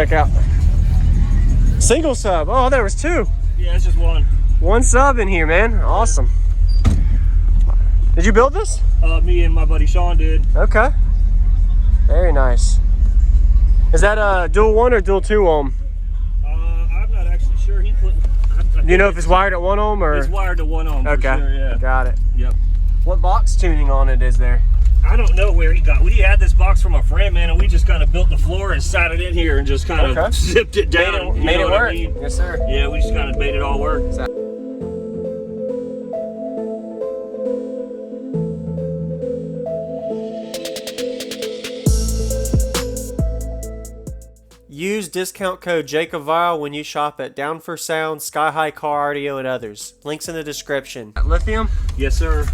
check out. Single sub. Oh, there was two. Yeah, it's just one. One sub in here, man. Awesome. Did you build this? Me and my buddy Sean did. Okay. Very nice. Is that a dual 1 or dual 2 ohm? I'm not actually sure. He put. Do you know if it's wired at 1 ohm or? It's wired to 1 ohm. Okay. For sure, yeah. Got it. Yep. What box tuning on it is there? I don't know where he got. We had this box from a friend, man, and we just kind of built the floor and sat it in here and just kind of zipped it down. Made it work. I mean? Yes, sir. Yeah, we just kind of made it all work. Use discount code JacobViral when you shop at Down for Sound, SkyHigh Car Audio, and others. Links in the description. Lithium? Yes, sir.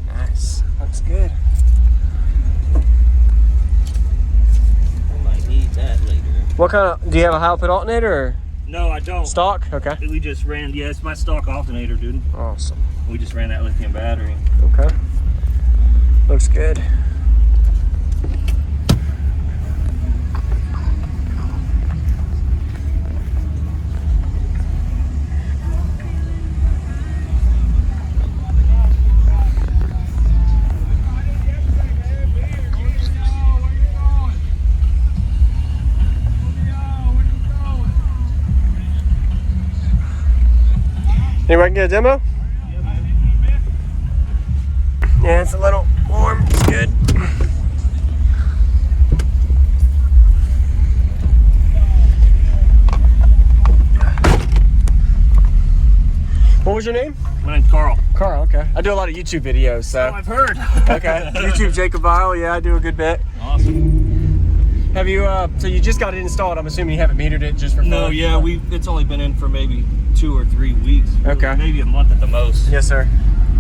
Nice. Looks good. I might need that later. What kind of, do you have a high output alternator or? No, I don't. Stock? Okay. We just ran, yeah, it's my stock alternator, dude. Awesome. We just ran that lithium battery. Okay. Looks good. Anybody can get a demo? Yeah, man. Yeah, it's a little warm. It's good. What was your name? My name's Karl. Karl, okay. I do a lot of YouTube videos, so. Oh, I've heard. Okay. YouTube JacobViral, yeah, I do a good bit. Awesome. Have you, so you just got it installed, I'm assuming you haven't metered it just for fun? No, yeah, it's only been in for maybe 2 or 3 weeks. Okay. Maybe a month at the most. Yes, sir.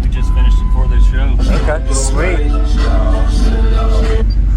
We just finished it for this show. Okay, sweet.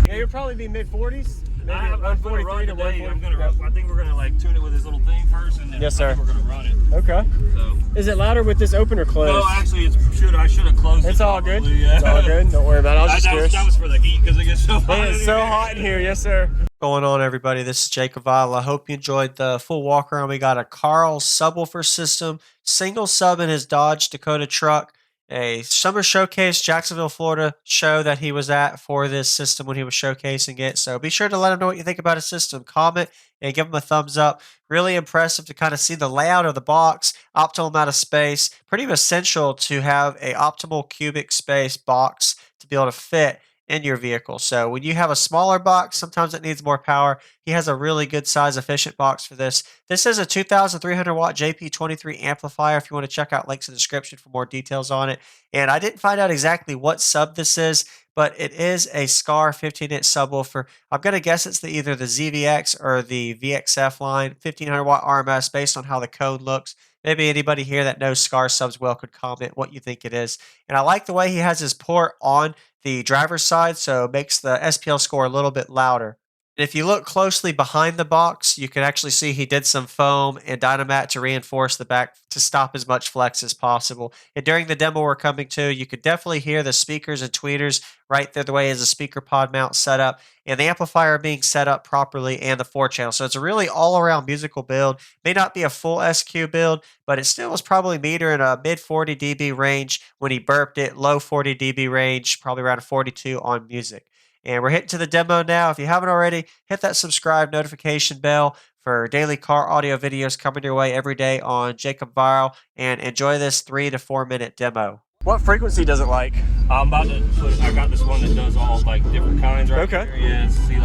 Yeah, you'll probably be mid-40s. Maybe I'm gonna 143 run to today. 140. I think we're gonna like tune it with this little thing first, and then Yes, sir. we're gonna run it. Okay. So. Is it louder with this open or closed? No, actually, I should have closed it. It's all good. Yeah. It's all good. Don't worry about it. I was just curious. That was for the heat because it gets so hot. It's so hot in here. Yes, sir. Going on, everybody. This is JacobViral. I hope you enjoyed the full walk around. We got a Karl subwoofer system, single sub in his Dodge Dakota truck, a summer showcase, Jacksonville, Florida show that he was at for this system when he was showcasing it. So be sure to let him know what you think about his system. Comment and give him a thumbs up. Really impressive to kind of see the layout of the box, optimal amount of space. Pretty essential to have a optimal cubic space box to be able to fit in your vehicle. So when you have a smaller box, sometimes it needs more power. He has a really good size, efficient box for this. This is a 2,300 watt JP23 amplifier. If you want to check out links in the description for more details on it. And I didn't find out exactly what sub this is, but it is a SCAR 15-inch subwoofer. I'm going to guess it's either the ZVX or the VXF line, 1500 watt RMS based on how the code looks. Maybe anybody here that knows SCAR subs well could comment what you think it is. And I like the way he has his port on the driver's side, so it makes the SPL score a little bit louder. And if you look closely behind the box, you can actually see he did some foam and Dynamat to reinforce the back to stop as much flex as possible. And during the demo we're coming to, you could definitely hear the speakers and tweeters right there the way as a speaker pod mount set up and the amplifier being set up properly and the 4-channel. So it's a really all-around musical build. May not be a full SQ build, but it still was probably meter in a mid 40 dB range when he burped it, low 40 dB range, probably around a 42 on music. And we're hitting to the demo now. If you haven't already, hit that subscribe notification bell for daily car audio videos coming your way every day on JacobViral, and enjoy this 3 to 4 minute demo. What frequency does it like? I'm about to put, I got this one that does all like different kinds right Okay. here. Yeah, see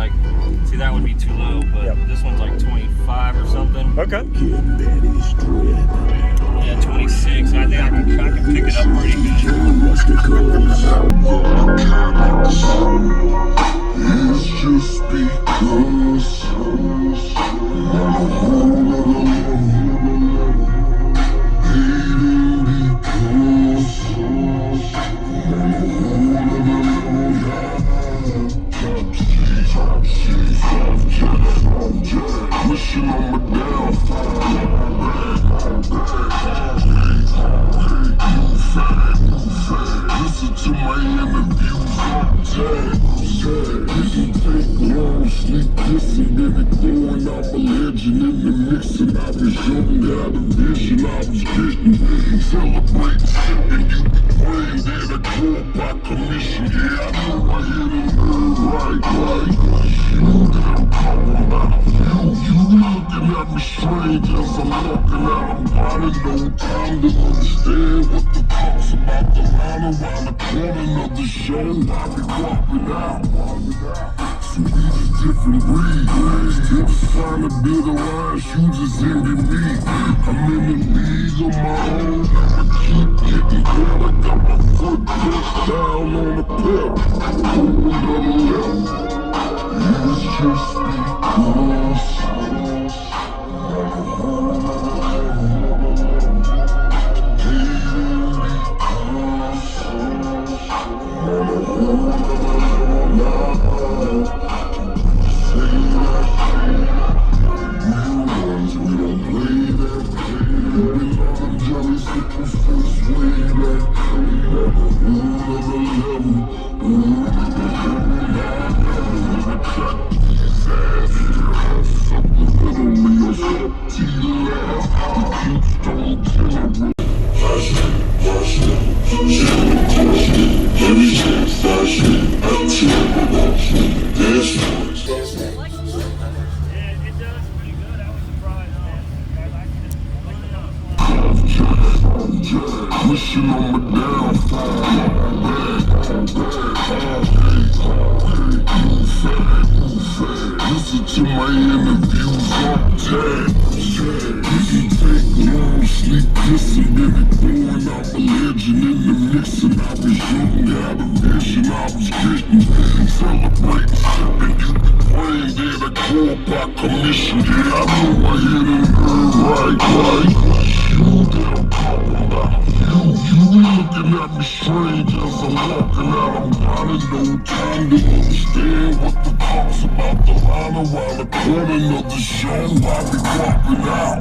that would be too low, but this one's like 25 or something. Okay. Yeah, 26. I think I can pick it up pretty It's just because wishing on my listen to my interviews. Didn't take long, sleep kissing and it glowing. I'm a legend in the mixing. I was young, had a vision I was getting. Celebrate shit and you be praying that I grow up by commission. Yeah, I know I hit a nerve right. You that I'm talking about. You looking at me strange as I'm walking out. I'm finding no time to understand what the talk's about. The line around the corner of the show, I be walking out. So we just different breeds. Still trying to build a line, you just envy me. I'm in the league of my own. I keep getting better. I got my foot pushed down on the pedal. It's just because. Wishing on my downfall. Listen to my interviews on tag. Didn't take long, sleep kissing and it blowing. I'm a legend in the mixing. I was young, had a vision I was getting. Celebrate shit and you be praying that I grow up by commission. Yeah, I know I hit a nerve right. You that I'm talking about. You looking at me strange as I'm walking out. I'm finding no time to understand what the talk's about. The line around the corner of the show, I be walking out.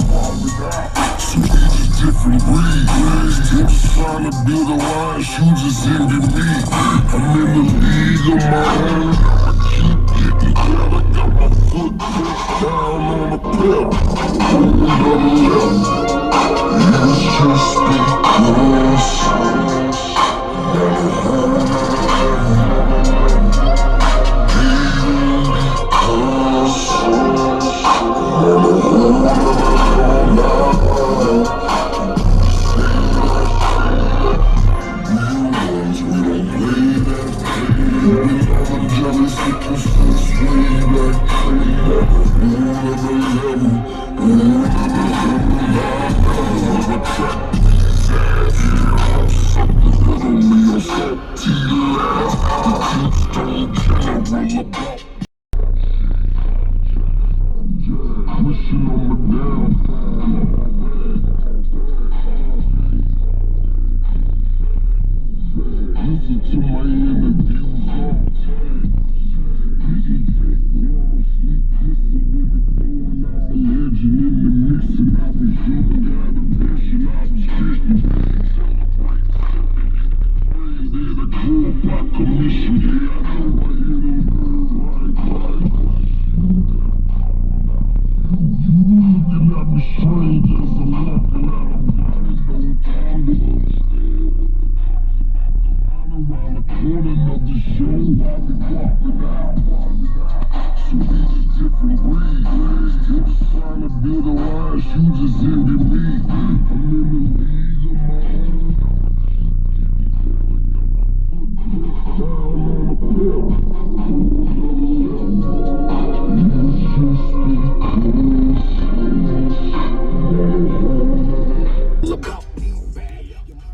So we just different breeds. Still trying to build a line, you just envy me. I'm in the league of my own. I keep getting better. I got my foot pushed down on the pedal. It's just because.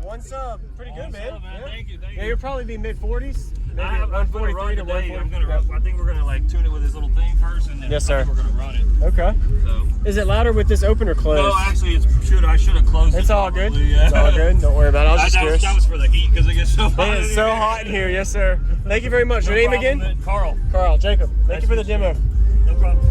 One sub, pretty good, man. Up, man. Yeah. Thank you. Yeah, you'll probably be mid-40s. Maybe I'm gonna 143 run to today. 140. I think we're gonna like tune it with this little thing first, and then Yes, sir. we're gonna run it. Okay. So. Is it louder with this open or closed? No, actually, I should have closed it. It's all good. Probably, yeah. It's all good. Don't worry about it. I was just curious. That was for the heat because it gets so hot. Man, it's so hot in here. Yes, sir. Thank you very much. No Your name problem, again? man. Carl. Carl. Jacob. Thank you for the demo. No problem.